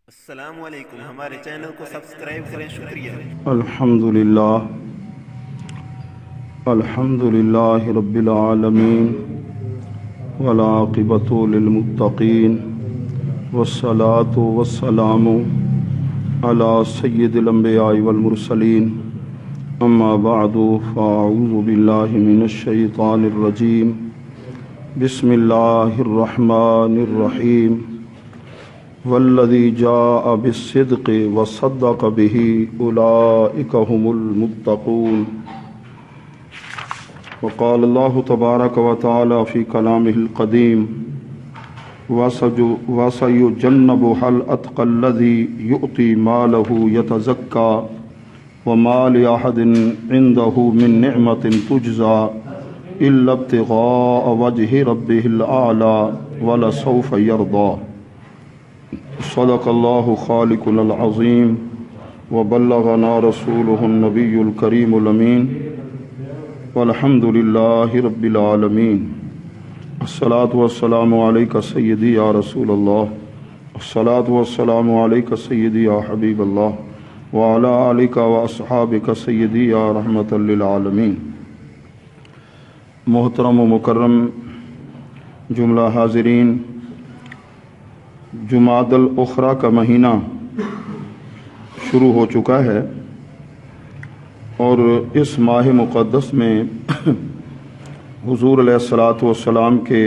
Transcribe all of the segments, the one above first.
السلام علیکم، ہمارے چینل کو سبسکرائب کریں، شکریہ۔ الحمد للہ رب العالمین والعاقبۃ للمتقین والصلاة والسلام علی سید الانبیاء والمرسلین، اما بعد فاعوذ باللہ من الشیطان الرجیم، بسم اللہ الرحمن الرحیم، والذی جاء بالصدق وصدق به اولئک هم المتقون۔ وقال اللہ تبارک وتعالی فی کلامہ القدیم، وَسَيُجَنَّبُهَا الْأَتْقَى الَّذِي يُؤْتِي مَالَهُ يَتَزَكَّى وَمَا لِأَحَدٍ عِندَهُ مِن نِعْمَةٍ تُجْزَى إِلَّا ابْتِغَاءَ وَجْهِ رَبِّهِ الْأَعْلَى وَلَسَوْفَ يَرْضَى۔ صدق اللہ خالقنا العظیم وبلغنا رسولہ النبی الکریم الامین، والحمد للہ رب العالمین۔ الصلاۃ والسلام علیک سیدی یا رسول اللہ، الصلاۃ والسلام علیک سیدی یا حبیب اللہ، وعلی آلک واصحابک سیدی یا رحمۃ للعالمین۔ محترم و مکرم جملہ حاضرین، جمادی الاخری کا مہینہ شروع ہو چکا ہے، اور اس ماہ مقدس میں حضور علیہ الصلاۃ والسلام کے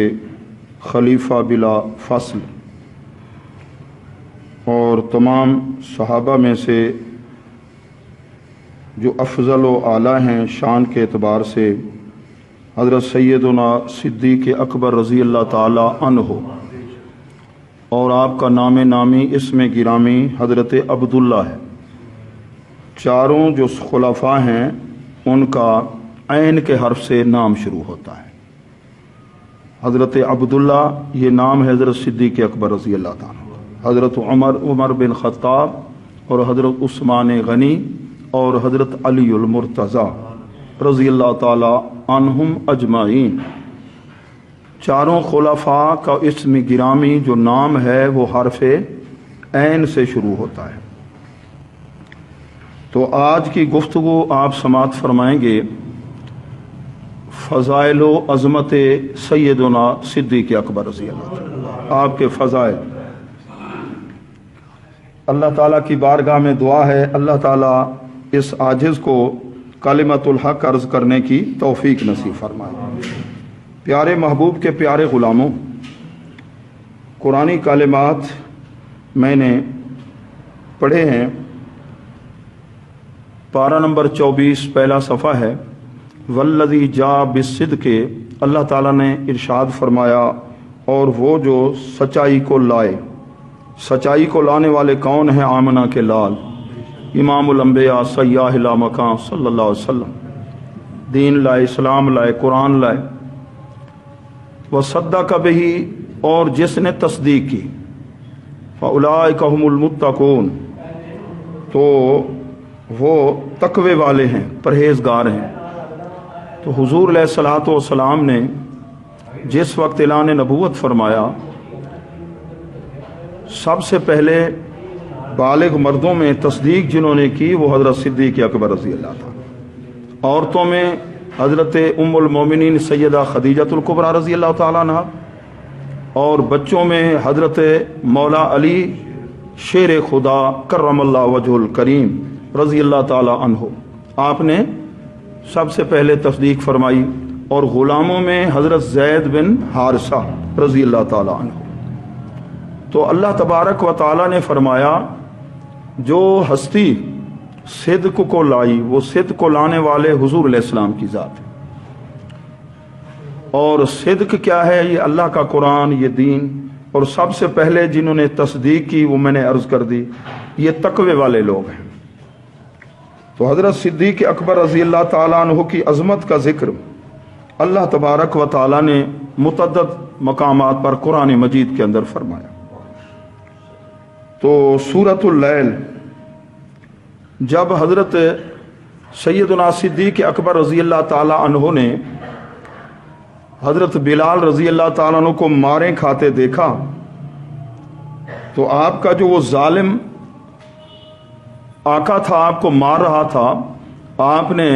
خلیفہ بلا فصل اور تمام صحابہ میں سے جو افضل و اعلیٰ ہیں شان کے اعتبار سے، حضرت سیدنا صدیق اکبر رضی اللہ تعالی عنہ، اور آپ کا نام نامی اسم گرامی حضرت عبداللہ ہے۔ چاروں جو خلفاء ہیں ان کا عین کے حرف سے نام شروع ہوتا ہے۔ حضرت عبداللہ یہ نام ہے حضرت صدیق اکبر رضی اللہ تعالیٰ، حضرت عمر بن خطاب اور حضرت عثمان غنی اور حضرت علی المرتضی رضی اللہ تعالیٰ عنہم اجمعین۔ چاروں خلفاء کا اسم گرامی جو نام ہے وہ حرف عین سے شروع ہوتا ہے۔ تو آج کی گفتگو آپ سماعت فرمائیں گے فضائل و عظمت سیدنا صدیق اکبر رضی اللہ تعالیٰ، آپ کے فضائل۔ اللہ تعالیٰ کی بارگاہ میں دعا ہے اللہ تعالیٰ اس عاجز کو کلمۃ الحق عرض کرنے کی توفیق نصیب فرمائے۔ پیارے محبوب کے پیارے غلاموں، قرآنی کلمات میں نے پڑھے ہیں۔ پارہ نمبر 24 پہلا صفحہ ہے، والذی جاء بالصدق، اللہ تعالیٰ نے ارشاد فرمایا اور وہ جو سچائی کو لائے۔ سچائی کو لانے والے کون ہیں؟ آمنہ کے لال امام الانبیاء سیاح لامکان صلی اللہ علیہ وسلم، دین لائے، اسلام لائے، قرآن لائے۔ وصدق بہ، اور جس نے تصدیق کی، فاولئک هم المتقون، تو وہ تقوی والے ہیں، پرہیزگار ہیں۔ تو حضور علیہ الصلوۃ والسلام نے جس وقت اعلان نبوت فرمایا، سب سے پہلے بالغ مردوں میں تصدیق جنہوں نے کی وہ حضرت صدیق اکبر رضی اللہ تعالیٰ، عورتوں میں حضرت ام المومنین سیدہ خدیجۃ الکبریٰ رضی اللہ تعالیٰ عنہ، اور بچوں میں حضرت مولا علی شیر خدا کرم اللہ وجہ الکریم رضی اللہ تعالیٰ عنہ، آپ نے سب سے پہلے تصدیق فرمائی۔ اور غلاموں میں حضرت زید بن حارثہ رضی اللہ تعالیٰ عنہ۔ تو اللہ تبارک و تعالیٰ نے فرمایا جو ہستی صدق کو لائی، وہ صدق کو لانے والے حضور علیہ السلام کی ذات ہے۔ اور صدق کیا ہے؟ یہ اللہ کا قرآن، یہ دین۔ اور سب سے پہلے جنہوں نے تصدیق کی وہ میں نے عرض کر دی، یہ تقوی والے لوگ ہیں۔ تو حضرت صدیق اکبر رضی اللہ تعالیٰ عنہ کی عظمت کا ذکر اللہ تبارک و تعالیٰ نے متعدد مقامات پر قرآن مجید کے اندر فرمایا۔ تو سورۃ اللیل جب حضرت سیدنا صدیق اکبر رضی اللہ تعالیٰ عنہ نے حضرت بلال رضی اللہ تعالیٰ عنہ کو ماریں کھاتے دیکھا تو آپ کا جو وہ ظالم آقا تھا، آپ کو مار رہا تھا، آپ نے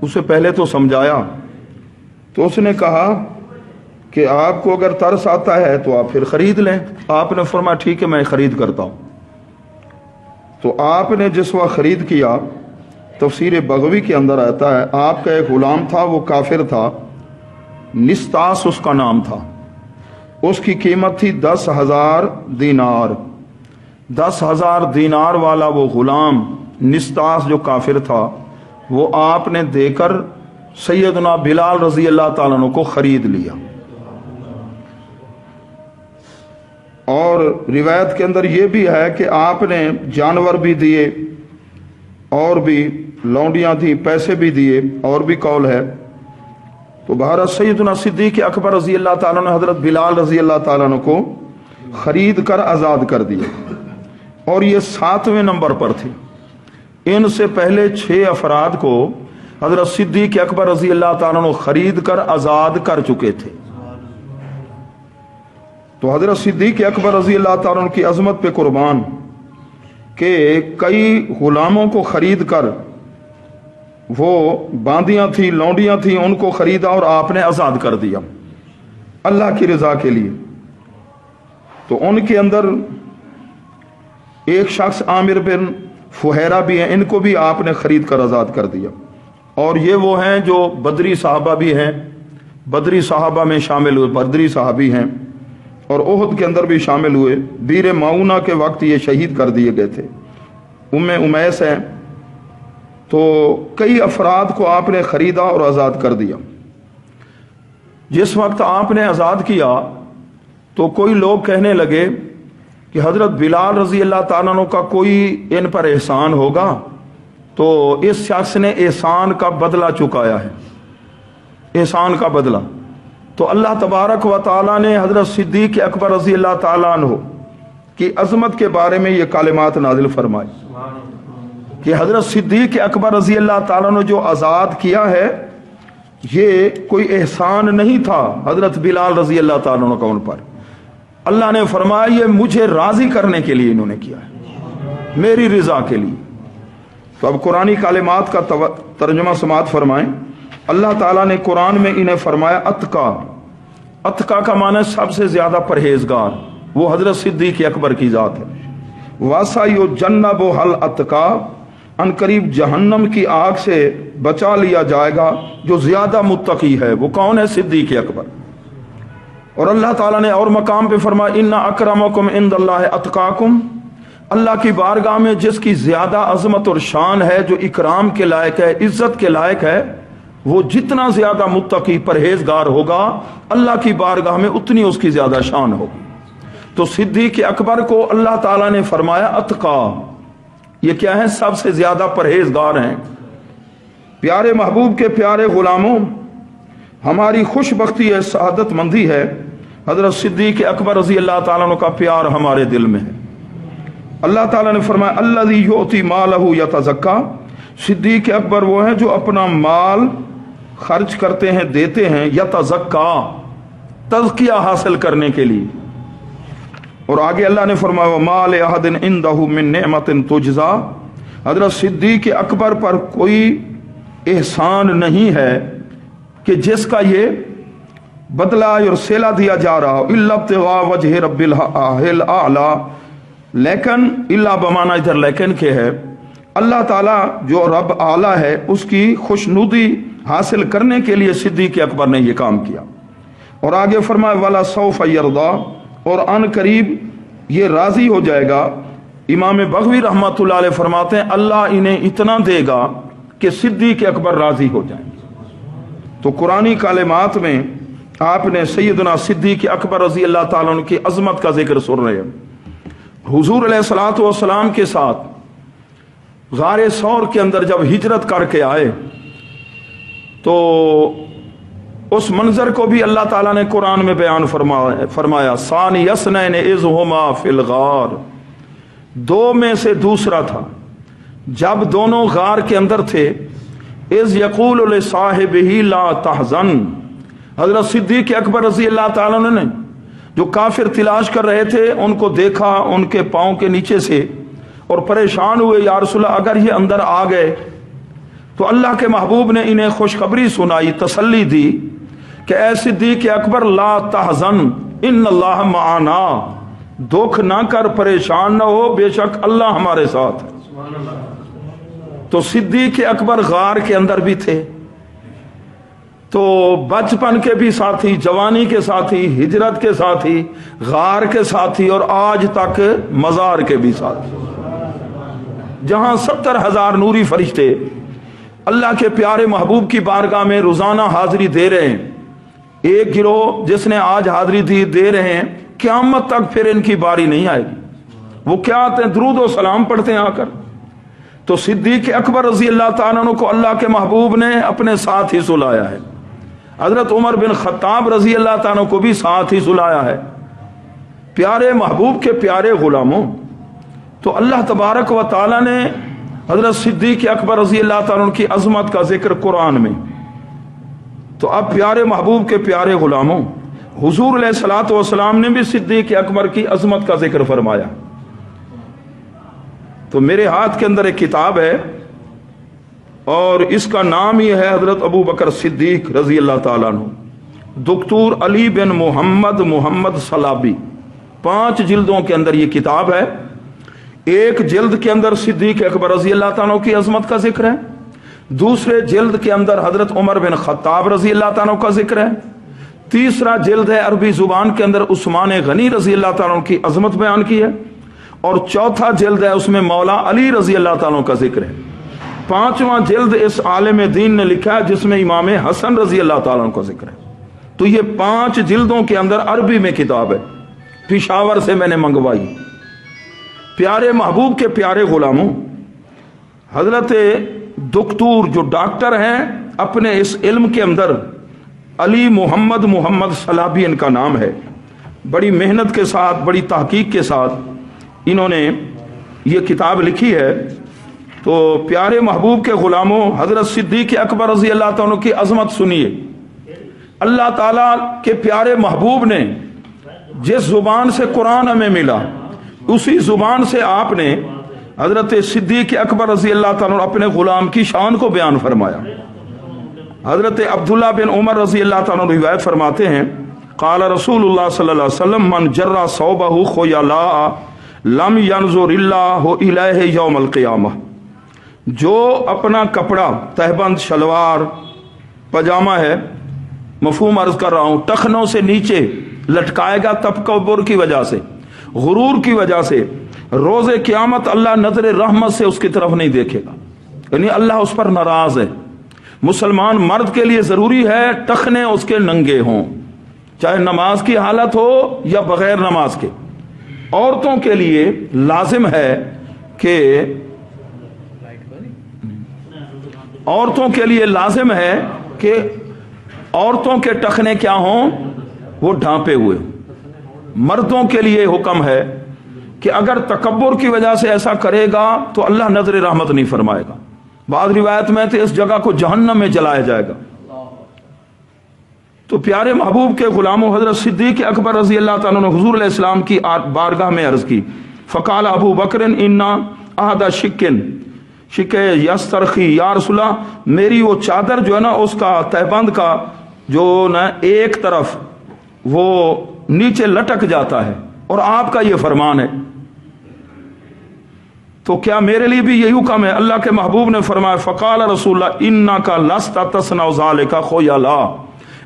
اسے پہلے تو سمجھایا، تو اس نے کہا کہ آپ کو اگر ترس آتا ہے تو آپ پھر خرید لیں۔ آپ نے فرمایا ٹھیک ہے میں خرید کرتا ہوں۔ تو آپ نے جس وقت خرید کیا، تفسیر بغوی کے اندر آتا ہے، آپ کا ایک غلام تھا، وہ کافر تھا، نستاس اس کا نام تھا، اس کی قیمت تھی 10,000 دینار۔ 10,000 دینار والا وہ غلام نستاس جو کافر تھا، وہ آپ نے دے کر سیدنا بلال رضی اللہ تعالیٰ عنہ کو خرید لیا۔ اور روایت کے اندر یہ بھی ہے کہ آپ نے جانور بھی دیے، اور بھی لونڈیاں تھیں، پیسے بھی دیے، اور بھی قول ہے۔ تو بہرحال سیدنا صدیق اکبر رضی اللہ تعالیٰ نے حضرت بلال رضی اللہ تعالیٰ عنہ کو خرید کر آزاد کر دیا، اور یہ 7ویں نمبر پر تھے۔ ان سے پہلے 6 افراد کو حضرت صدیق اکبر رضی اللہ تعالیٰ عنہ خرید کر آزاد کر چکے تھے۔ تو حضرت صدیق اکبر رضی اللہ تعالیٰ عنہ کی عظمت پہ قربان کہ کئی غلاموں کو خرید کر، وہ باندیاں تھیں، لونڈیاں تھیں، ان کو خریدا اور آپ نے آزاد کر دیا اللہ کی رضا کے لیے۔ تو ان کے اندر ایک شخص عامر بن فہیرہ بھی ہیں، ان کو بھی آپ نے خرید کر آزاد کر دیا۔ اور یہ وہ ہیں جو بدری صحابہ بھی ہیں، بدری صحابہ میں شامل ہوئے، بدری صحابی ہیں، اور احد کے اندر بھی شامل ہوئے۔ بیر معونہ کے وقت یہ شہید کر دیے گئے تھے۔ ام امیس ہیں۔ تو کئی افراد کو آپ نے خریدا اور آزاد کر دیا۔ جس وقت آپ نے آزاد کیا تو کوئی لوگ کہنے لگے کہ حضرت بلال رضی اللہ تعالیٰ عنہ کا کوئی ان پر احسان ہوگا، تو اس شخص نے احسان کا بدلہ چکایا ہے، احسان کا بدلہ۔ تو اللہ تبارک و تعالیٰ نے حضرت صدیق اکبر رضی اللہ تعالیٰ عنہ کی عظمت کے بارے میں یہ کلمات نازل فرمائی کہ حضرت صدیق اکبر رضی اللہ تعالیٰ نے جو آزاد کیا ہے، یہ کوئی احسان نہیں تھا حضرت بلال رضی اللہ تعالیٰ عنہ کا ان پر۔ اللہ نے فرمایا یہ مجھے راضی کرنے کے لیے انہوں نے کیا ہے، میری رضا کے لیے۔ تو اب قرآنی کلمات کا ترجمہ سماعت فرمائیں۔ اللہ تعالیٰ نے قرآن میں انہیں فرمایا اتقا۔ اتقا کا معنی سب سے زیادہ پرہیزگار، وہ حضرت صدیق اکبر کی ذات ہے۔ وَسَيُجَنَّبُهَا الْأَتْقَى، ان قریب جہنم کی آگ سے بچا لیا جائے گا جو زیادہ متقی ہے۔ وہ کون ہے؟ صدیق اکبر۔ اور اللہ تعالیٰ نے اور مقام پہ فرمایا اِنَّ أَكْرَمَكُمْ عِنْدَ اللَّهِ أَتْقَاكُمْ، اللہ کی بارگاہ میں جس کی زیادہ عظمت اور شان ہے، جو اکرام کے لائق ہے، عزت کے لائق ہے، وہ جتنا زیادہ متقی پرہیزگار ہوگا، اللہ کی بارگاہ میں اتنی اس کی زیادہ شان ہوگی۔ تو صدیق اکبر کو اللہ تعالیٰ نے فرمایا اتقا، یہ کیا ہے؟ سب سے زیادہ پرہیزگار ہیں۔ پیارے محبوب کے پیارے غلاموں، ہماری خوش بختی ہے، سعادت مندی ہے، حضرت صدیق اکبر رضی اللہ تعالیٰ عنہ کا پیار ہمارے دل میں ہے۔ اللہ تعالیٰ نے فرمایا الذی یؤتی مالہ یتزکا، صدیق اکبر وہ ہیں جو اپنا مال خرچ کرتے ہیں، دیتے ہیں، یتزکا، تزکیہ حاصل کرنے کے لیے۔ اور آگے اللہ نے فرمایا وما لأحد عنده من نعمت تجزا، حضرت صدیق اکبر پر کوئی احسان نہیں ہے کہ جس کا یہ بدلہ اور صلہ دیا جا رہا ہو، الا ابتغاء وجہ رب الاعلی، لیکن اللہ بمانا ادھر لیکن کے ہے، اللہ تعالیٰ جو رب اعلیٰ ہے اس کی خوشنودی حاصل کرنے کے لیے صدیق اکبر نے یہ کام کیا۔ اور آگے فرمایا ولا سوف یرضا، اور ان قریب یہ راضی ہو جائے گا۔ امام بغوی رحمۃ اللہ علیہ فرماتے ہیں اللہ انہیں اتنا دے گا کہ صدیق اکبر راضی ہو جائیں گے۔ تو قرآنی کلمات میں آپ نے سیدنا صدیق اکبر رضی اللہ تعالیٰ عنہ کی عظمت کا ذکر سن رہے ہیں۔ حضور علیہ الصلوۃ والسلام کے ساتھ غار ثور کے اندر جب ہجرت کر کے آئے تو اس منظر کو بھی اللہ تعالیٰ نے قرآن میں بیان فرمایا ثانی اثنین اذ ہما فی الغار، دو میں سے دوسرا تھا جب دونوں غار کے اندر تھے، اذ یقول لصاحبہ لا تحزن، حضرت صدیق اکبر رضی اللہ تعالیٰ عنہ نے جو کافر تلاش کر رہے تھے ان کو دیکھا ان کے پاؤں کے نیچے سے اور پریشان ہوئے، یا رسول اللہ اگر یہ اندر آ گئے تو اللہ کے محبوب نے انہیں خوشخبری سنائی، تسلی دی کہ اے صدیق اکبر لا تحزن ان اللہ معنا، دکھ نہ کر، پریشان نہ ہو، بے شک اللہ ہمارے ساتھ ہے۔ تو صدیق اکبر غار کے اندر بھی تھے، تو بچپن کے بھی ساتھی، جوانی کے ساتھی، ہجرت کے ساتھی، غار کے ساتھی، اور آج تک مزار کے بھی ساتھی، جہاں 70,000 نوری فرشتے اللہ کے پیارے محبوب کی بارگاہ میں روزانہ حاضری دے رہے ہیں۔ ایک گروہ جس نے آج حاضری دی دے رہے ہیں، قیامت تک پھر ان کی باری نہیں آئے گی۔ وہ کیا آتے ہیں؟ درود و سلام پڑھتے ہیں آ کر۔ تو صدیق اکبر رضی اللہ تعالیٰ عنہ کو اللہ کے محبوب نے اپنے ساتھ ہی سلایا ہے، حضرت عمر بن خطاب رضی اللہ تعالیٰ عنہ کو بھی ساتھ ہی سلایا ہے۔ پیارے محبوب کے پیارے غلاموں، تو اللہ تبارک و تعالیٰ نے حضرت صدیق اکبر رضی اللہ تعالیٰ عنہ کی عظمت کا ذکر قرآن میں، تو اب پیارے محبوب کے پیارے غلاموں، حضور علیہ الصلوۃ والسلام نے بھی صدیق اکبر کی عظمت کا ذکر فرمایا۔ تو میرے ہاتھ کے اندر ایک کتاب ہے اور اس کا نام ہی ہے حضرت ابو بکر صدیق رضی اللہ تعالیٰ عنہ، دکتور علی بن محمد صلابی، 5 جلدوں کے اندر یہ کتاب ہے۔ ایک جلد کے اندر صدیق اکبر رضی اللہ تعالیٰ کی عظمت کا ذکر ہے، دوسرے جلد کے اندر حضرت عمر بن خطاب رضی اللہ تعالیٰ کا ذکر ہے، تیسرا جلد ہے عربی زبان کے اندر عثمان غنی رضی اللہ تعالیٰ کی عظمت بیان کی ہے، اور چوتھا جلد ہے اس میں مولا علی رضی اللہ تعالیٰ کا ذکر ہے۔ 5واں جلد اس عالم دین نے لکھا ہے جس میں امام حسن رضی اللہ تعالیٰ کا ذکر ہے۔ تو یہ 5 جلدوں کے اندر عربی میں کتاب ہے، پشاور سے میں نے منگوائی۔ پیارے محبوب کے پیارے غلاموں، حضرت دکتور جو ڈاکٹر ہیں، اپنے اس علم کے اندر علی محمد صلابی ان کا نام ہے، بڑی محنت کے ساتھ، بڑی تحقیق کے ساتھ انہوں نے یہ کتاب لکھی ہے۔ تو پیارے محبوب کے غلاموں، حضرت صدیق اکبر رضی اللہ تعالیٰ کی عظمت سنیے۔ اللہ تعالیٰ کے پیارے محبوب نے جس زبان سے قرآن ہمیں ملا، اسی زبان سے آپ نے حضرت صدیق اکبر رضی اللہ تعالیٰ اپنے غلام کی شان کو بیان فرمایا۔ حضرت عبداللہ بن عمر رضی اللہ تعالیٰ روایت فرماتے ہیں، قال رسول اللہ صلی اللہ علیہ وسلم من جرى ثوبه خیلاء لم ينظر اللہ الیہ یوم القیامہ، جو اپنا کپڑا، تہبند، شلوار، پاجامہ ہے، مفہوم عرض کر رہا ہوں، ٹخنوں سے نیچے لٹکائے گا تکبر کی وجہ سے، غرور کی وجہ سے، روز قیامت اللہ نظر رحمت سے اس کی طرف نہیں دیکھے گا، یعنی اللہ اس پر ناراض ہے۔ مسلمان مرد کے لیے ضروری ہے ٹخنے اس کے ننگے ہوں، چاہے نماز کی حالت ہو یا بغیر نماز کے۔ عورتوں کے لیے لازم ہے کہ عورتوں کے ٹخنے کیا ہوں؟ وہ ڈھانپے ہوئے۔ مردوں کے لیے حکم ہے کہ اگر تکبر کی وجہ سے ایسا کرے گا تو اللہ نظر رحمت نہیں فرمائے گا۔ بعض روایت میں تو اس جگہ کو جہنم میں جلایا جائے گا۔ تو پیارے محبوب کے غلاموں، حضرت صدیق اکبر رضی اللہ تعالیٰ نے حضور علیہ السلام کی بارگاہ میں عرض کی، فقال ابو بکر انا احد شک یسترخی، یا رسول اللہ میری وہ چادر جو ہے نا، اس کا تہبند کا جو نا ایک طرف وہ نیچے لٹک جاتا ہے، اور آپ کا یہ فرمان ہے، تو کیا میرے لیے بھی یہی حکم ہے؟ اللہ کے محبوب نے فرمایا، فقال رسول اللہ انک لست تصنع ذلک خیلا،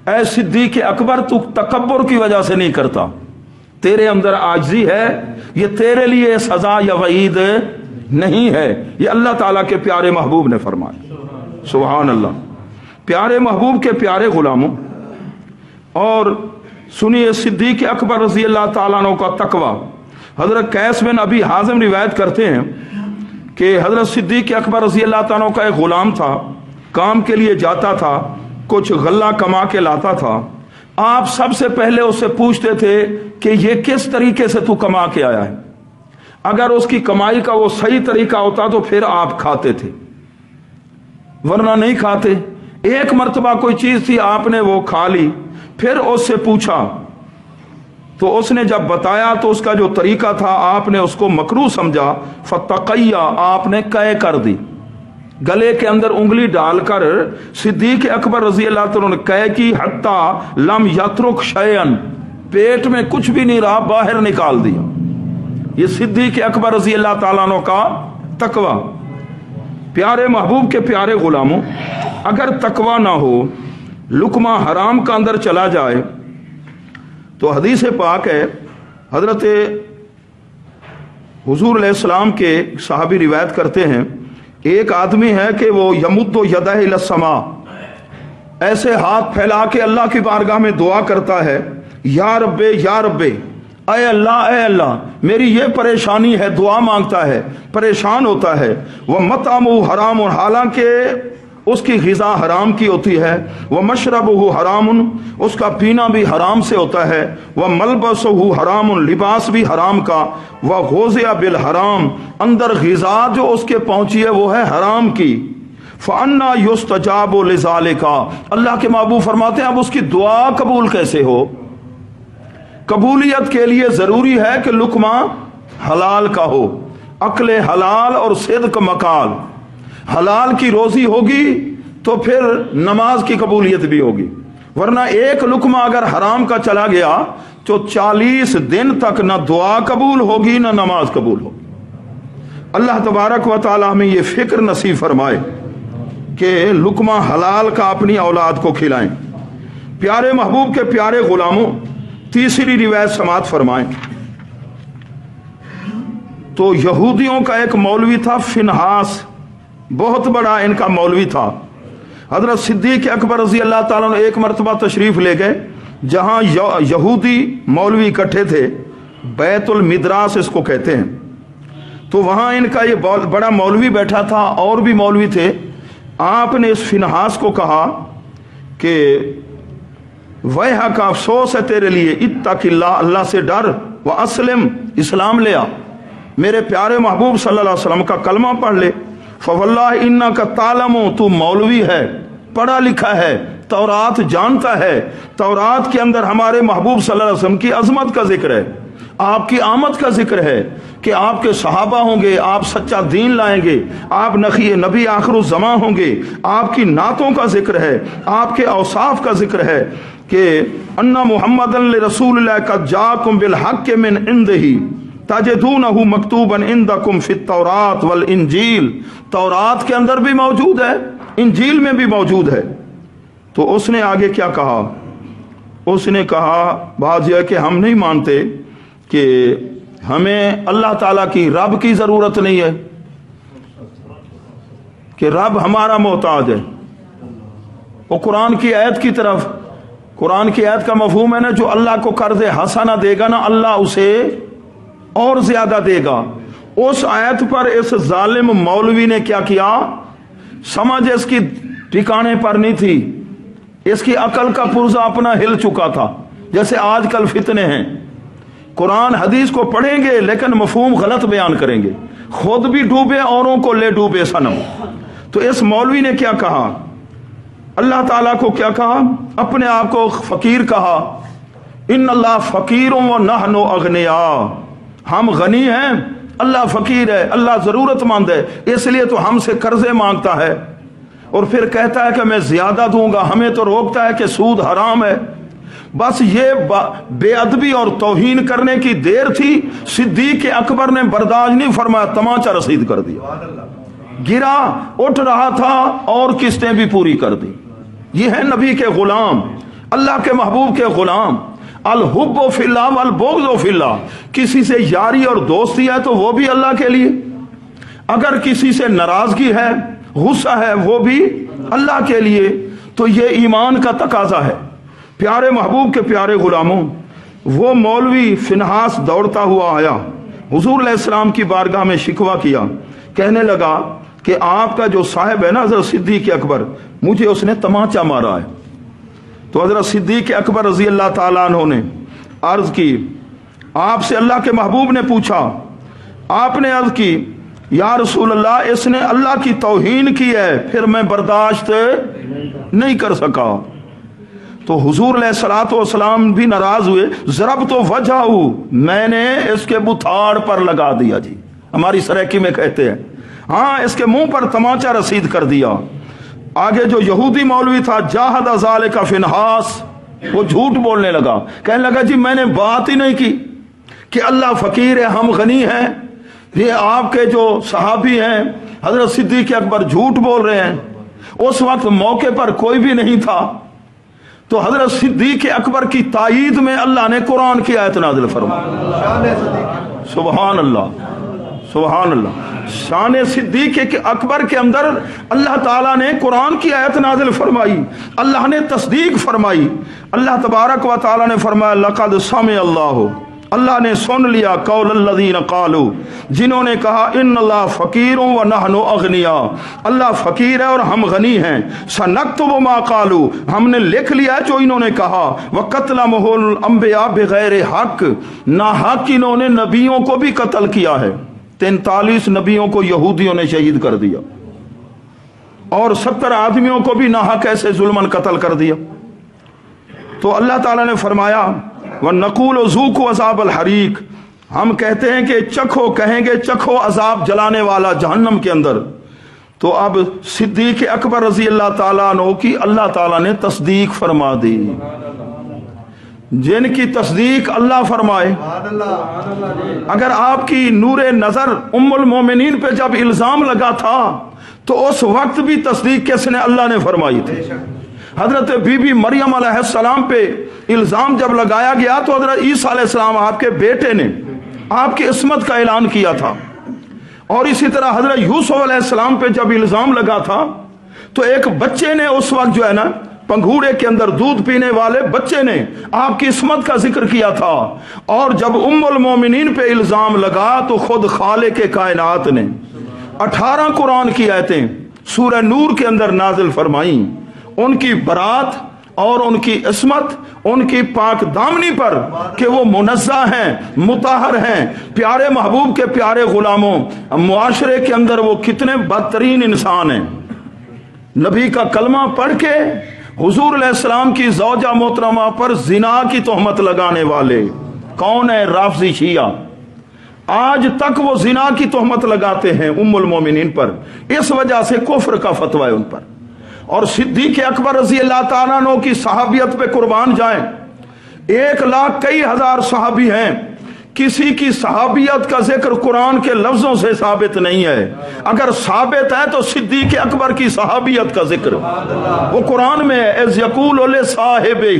اے صدیق اکبر تو تکبر کی وجہ سے نہیں کرتا، تیرے اندر عاجزی ہے، یہ تیرے لیے سزا یا وعید نہیں ہے، یہ اللہ تعالیٰ کے پیارے محبوب نے فرمایا۔ سبحان اللہ۔ پیارے محبوب کے پیارے غلاموں، اور سنیے صدیق اکبر رضی اللہ تعالیٰ عنہ کا تقوی۔ حضرت قیس بن ابی حازم روایت کرتے ہیں کہ حضرت صدیق اکبر رضی اللہ تعالیٰ عنہ کا ایک غلام تھا، کام کے لیے جاتا تھا، کچھ غلہ کما کے لاتا تھا، آپ سب سے پہلے اس سے پوچھتے تھے کہ یہ کس طریقے سے تو کما کے آیا ہے، اگر اس کی کمائی کا وہ صحیح طریقہ ہوتا تو پھر آپ کھاتے تھے، ورنہ نہیں کھاتے۔ ایک مرتبہ کوئی چیز تھی، آپ نے وہ کھا لی، پھر اس سے پوچھا تو اس نے جب بتایا تو اس کا جو طریقہ تھا آپ نے اس کو مکروہ سمجھا، فتقیہ آپ نے قے کر دی، گلے کے اندر انگلی ڈال کر صدیق اکبر رضی اللہ تعالیٰ نے قے کی، حتی لم یترک شیئن، پیٹ میں کچھ بھی نہیں رہا، باہر نکال دیا۔ یہ صدیق اکبر رضی اللہ تعالیٰ عنہ کا تقوی۔ پیارے محبوب کے پیارے غلاموں، اگر تقوی نہ ہو، لقمہ حرام کا اندر چلا جائے تو حدیث پاک ہے، حضرت حضور علیہ السلام کے صحابی روایت کرتے ہیں، ایک آدمی ہے کہ وہ یمد یدہ الی السماء، ایسے ہاتھ پھیلا کے اللہ کی بارگاہ میں دعا کرتا ہے، یا رب یا رب، اے اللہ میری یہ پریشانی ہے، دعا مانگتا ہے، پریشان ہوتا ہے، وہ مطعمہ حرام، حالانکہ اس کی غذا حرام کی ہوتی ہے، وہ مشربہ حرام، اس کا پینا بھی حرام سے ہوتا ہے، وہ ملبسہ حرام، لباس بھی حرام کا، وہ غوذی بالحرام، اندر غذا جو اس کے پہنچی ہے وہ ہے حرام کی، فَأَنَّا يُسْتَجَابُ لِذَالِكَ، اللہ کے محبوب فرماتے ہیں اب اس کی دعا قبول کیسے ہو؟ قبولیت کے لیے ضروری ہے کہ لقمہ حلال کا ہو، عقل حلال اور صدق مقال، حلال کی روزی ہوگی تو پھر نماز کی قبولیت بھی ہوگی، ورنہ ایک لقمہ اگر حرام کا چلا گیا تو 40 دن تک نہ دعا قبول ہوگی نہ نماز قبول ہوگی۔ اللہ تبارک و تعالی ہمیں یہ فکر نصیب فرمائے کہ لقمہ حلال کا اپنی اولاد کو کھلائیں۔ پیارے محبوب کے پیارے غلاموں، تیسری روایت سماعت فرمائیں۔ تو یہودیوں کا ایک مولوی تھا فنہاس، بہت بڑا ان کا مولوی تھا۔ حضرت صدیق اکبر رضی اللہ تعالیٰ نے ایک مرتبہ تشریف لے گئے جہاں یہودی مولوی اکٹھے تھے، بیت المدراس اس کو کہتے ہیں، تو وہاں ان کا یہ بڑا مولوی بیٹھا تھا، اور بھی مولوی تھے۔ آپ نے اس فنہاس کو کہا کہ ویحا کا افسوس ہے تیرے لیے، اتق اللہ، اللہ سے ڈر، واسلم، اسلام لے آ، میرے پیارے محبوب صلی اللہ علیہ وسلم کا کلمہ پڑھ لے، فواللہ انک تعلم، تو مولوی ہے، پڑھا لکھا ہے، تورات جانتا ہے، تورات کے اندر ہمارے محبوب صلی اللہ علیہ وسلم کی عظمت کا ذکر ہے، آپ کی آمد کا ذکر ہے کہ آپ کے صحابہ ہوں گے، آپ سچا دین لائیں گے، آپ نبی آخر الزماں ہوں گے، آپ کی نعتوں کا ذکر ہے، آپ کے اوصاف کا ذکر ہے کہ ان محمد رسول اللہ قد جاءکم بالحق من عنده تجدونہ مکتوبا عندکم فی التوراۃ والانجیل، تورات کے اندر بھی موجود ہے، انجیل میں بھی موجود ہے۔ تو اس نے آگے کیا کہا؟ اس نے کہا بات یہ ہے کہ ہم نہیں مانتے کہ ہمیں اللہ تعالیٰ کی رب کی ضرورت نہیں ہے، کہ رب ہمارا محتاج ہے۔ وہ قرآن کی آیت کی طرف، قرآن کی آیت کا مفہوم ہے نا، جو اللہ کو قرض حسنہ دے گا نا، اللہ اسے اور زیادہ دے گا۔ اس آیت پر اس ظالم مولوی نے کیا کیا؟ سمجھ اس کی ٹھکانے پر نہیں تھی، اس کی عقل کا پرزہ اپنا ہل چکا تھا، جیسے آج کل فتنے ہیں، قرآن حدیث کو پڑھیں گے لیکن مفہوم غلط بیان کریں گے، خود بھی ڈوبے اوروں کو لے ڈوبے صنم۔ تو اس مولوی نے کیا کہا؟ اللہ تعالیٰ کو کیا کہا؟ اپنے آپ کو فقیر کہا، ان اللہ فقیر و نحن اغنیاء، ہم غنی ہیں، اللہ فقیر ہے، اللہ ضرورت مند ہے، اس لیے تو ہم سے قرضے مانگتا ہے، اور پھر کہتا ہے کہ میں زیادہ دوں گا، ہمیں تو روکتا ہے کہ سود حرام ہے۔ بس یہ بے ادبی اور توہین کرنے کی دیر تھی، صدیق اکبر نے برداشت نہیں فرمایا، تمانچہ رسید کر دیا، گرا، اٹھ رہا تھا اور قسطیں بھی پوری کر دی۔ یہ ہے نبی کے غلام، اللہ کے محبوب کے غلام۔ الحب فی اللہ والبغض فی اللہ، کسی سے یاری اور دوستی ہے تو وہ بھی اللہ کے لیے، اگر کسی سے ناراضگی ہے، غصہ ہے، وہ بھی اللہ کے لیے۔ تو یہ ایمان کا تقاضا ہے۔ پیارے محبوب کے پیارے غلاموں، وہ مولوی فنہاس دوڑتا ہوا آیا، حضور علیہ السلام کی بارگاہ میں شکوہ کیا، کہنے لگا کہ آپ کا جو صاحب ہے نا حضرت صدیق اکبر، مجھے اس نے تمانچہ مارا ہے۔ تو حضرت صدیق اکبر رضی اللہ تعالیٰ عنہ نے عرض کی، آپ سے اللہ کے محبوب نے پوچھا، آپ نے عرض کی یا رسول اللہ اس نے اللہ کی توہین کی ہے، پھر میں برداشت نہیں کر سکا۔ تو حضور علیہ الصلوۃ والسلام بھی ناراض ہوئے. ضرب تو وجہ میں نے اس کے بتھاڑ پر لگا دیا. جی ہماری سریکی میں کہتے ہیں ہاں اس کے منہ پر تمانچہ رسید کر دیا. آگے جو یہودی مولوی تھا جاہد ذالک فنحاس, وہ جھوٹ بولنے لگا, کہنے لگا جی میں نے بات ہی نہیں کی کہ اللہ فقیر ہے ہم غنی ہیں. یہ آپ کے جو صحابی ہیں حضرت صدیق اکبر جھوٹ بول رہے ہیں. اس وقت موقع پر کوئی بھی نہیں تھا. تو حضرت صدیق اکبر کی تائید میں اللہ نے قرآن کی آیت نازل فرمائی. سبحان اللہ سبحان اللہ. شان صدیق اکبر کے اندر اللہ تعالیٰ نے قرآن کی آیت نازل فرمائی, اللہ نے تصدیق فرمائی. اللہ تبارک و تعالیٰ نے فرمایا لقد سمع اللہ, اللہ نے سن لیا قول الذین قالوا, جنہوں نے کہا ان اللہ فقیر و نحن اغنیاء, اللہ فقیر ہے اور ہم غنی ہیں. سنکتب ما قالوا, ہم نے لکھ لیا جو انہوں نے کہا. وقتلهم الانبیاء بغیر حق, ناحق انہوں نے نبیوں کو بھی قتل کیا ہے. 43 نبیوں کو یہودیوں نے شہید کر دیا اور 70 آدمیوں کو بھی ناحق ایسے ظلماً قتل کر دیا. تو اللہ تعالیٰ نے فرمایا وَنَقُولُ ذُوقُوا عَذَابَ الْحَرِيقِ, ہم کہتے ہیں کہ چکھو, کہیں گے چکھو عذاب جلانے والا جہنم کے اندر. تو اب صدیق اکبر رضی اللہ تعالیٰ عنہ کی اللہ تعالیٰ نے تصدیق فرما دی. جن کی تصدیق اللہ فرمائے. اگر آپ کی نور نظر ام المومنین پہ جب الزام لگا تھا تو اس وقت بھی تصدیق کس نے؟ اللہ نے فرمائی تھی. حضرت بی بی مریم علیہ السلام پہ الزام جب لگایا گیا تو حضرت عیسیٰ علیہ السلام آپ کے بیٹے نے آپ کی عصمت کا اعلان کیا تھا. اور اسی طرح حضرت یوسف علیہ السلام پہ جب الزام لگا تھا تو ایک بچے نے اس وقت جو ہے نا پنگھوڑے کے اندر دودھ پینے والے بچے نے آپ کی عصمت کا ذکر کیا تھا. اور جب ام المومنین پہ الزام لگا تو خود خالق کائنات نے 18 قرآن کی آیتیں سورہ نور کے اندر نازل فرمائیں, ان کی برات اور ان کی عصمت, ان کی پاک دامنی پر کہ وہ منزہ ہیں, مطہر ہیں, پیارے محبوب کے پیارے غلاموں. معاشرے کے اندر وہ کتنے بدترین انسان ہیں. نبی کا کلمہ پڑھ کے حضور علیہ السلام کی زوجہ محترمہ پر زنا کی تہمت لگانے والے کون ہیں؟ رافضی شیعہ. آج تک وہ زنا کی تہمت لگاتے ہیں ام المومنین پر, اس وجہ سے کفر کا فتویٰ ہے ان پر. اور صدیق اکبر رضی اللہ تعالیٰ عنہ کی صحابیت پہ قربان جائیں. 1 لاکھ کئی ہزار صحابی ہیں, کسی کی صحابیت کا ذکر قرآن کے لفظوں سے ثابت نہیں ہے. اگر ثابت ہے تو صدیق اکبر کی صحابیت کا ذکر وہ قرآن میں اذ یقول لصاحبہ,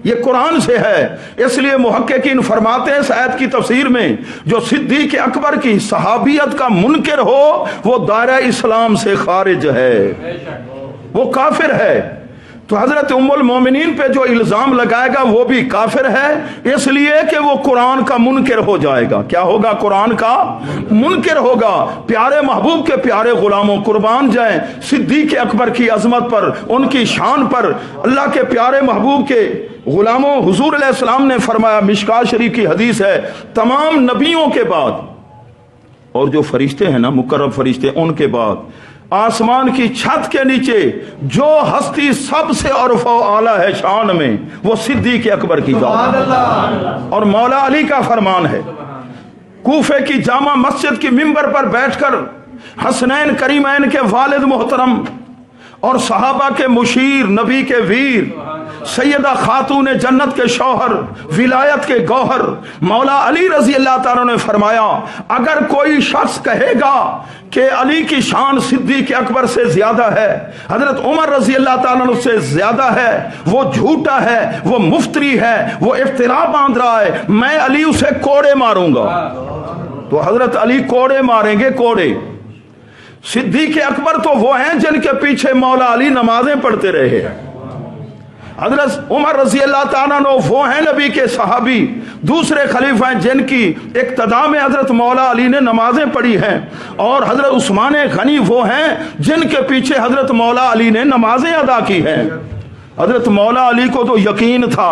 یہ قرآن سے ہے. اس لیے محققین فرماتے ہیں اس آیت کی تفسیر میں جو صدیق اکبر کی صحابیت کا منکر ہو وہ دائرہ اسلام سے خارج ہے, وہ کافر ہے. تو حضرت ام المومنین پہ جو الزام لگائے گا وہ بھی کافر ہے, اس لیے کہ وہ قرآن کا منکر ہو جائے گا. کیا ہوگا؟ قرآن کا منکر ہوگا. پیارے محبوب کے پیارے غلاموں قربان جائیں صدیق اکبر کی عظمت پر, ان کی شان پر. اللہ کے پیارے محبوب کے غلاموں حضور علیہ السلام نے فرمایا, مشکات شریف کی حدیث ہے, تمام نبیوں کے بعد اور جو فرشتے ہیں نا مقرب فرشتے, ان کے بعد آسمان کی چھت کے نیچے جو ہستی سب سے عرف و اعلیٰ ہے شان میں وہ صدیق اکبر کی ذات. اور مولا علی کا فرمان ہے, کوفے کی جامع مسجد کی ممبر پر بیٹھ کر حسنین کریمین کے والد محترم اور صحابہ کے مشیر, نبی کے ویر, سیدہ خاتون جنت کے شوہر, ولایت کے گوہر مولا علی رضی اللہ تعالیٰ نے فرمایا اگر کوئی شخص کہے گا کہ علی کی شان صدیق اکبر سے زیادہ ہے, حضرت عمر رضی اللہ تعالیٰ سے زیادہ ہے, وہ جھوٹا ہے, وہ مفتری ہے, وہ افترا باندھ رہا ہے, میں علی اسے کوڑے ماروں گا. تو حضرت علی کوڑے ماریں گے, کوڑے. صدیق اکبر تو وہ ہیں جن کے پیچھے مولا علی نمازیں پڑھتے رہے. حضرت عمر رضی اللہ تعالیٰ عنہ وہ ہیں نبی کے صحابی, دوسرے خلیفہ ہیں جن کی اقتداء میں حضرت مولا علی نے نمازیں پڑھی ہیں. اور حضرت عثمان غنی وہ ہیں جن کے پیچھے حضرت مولا علی نے نمازیں ادا کی ہیں. حضرت مولا علی کو تو یقین تھا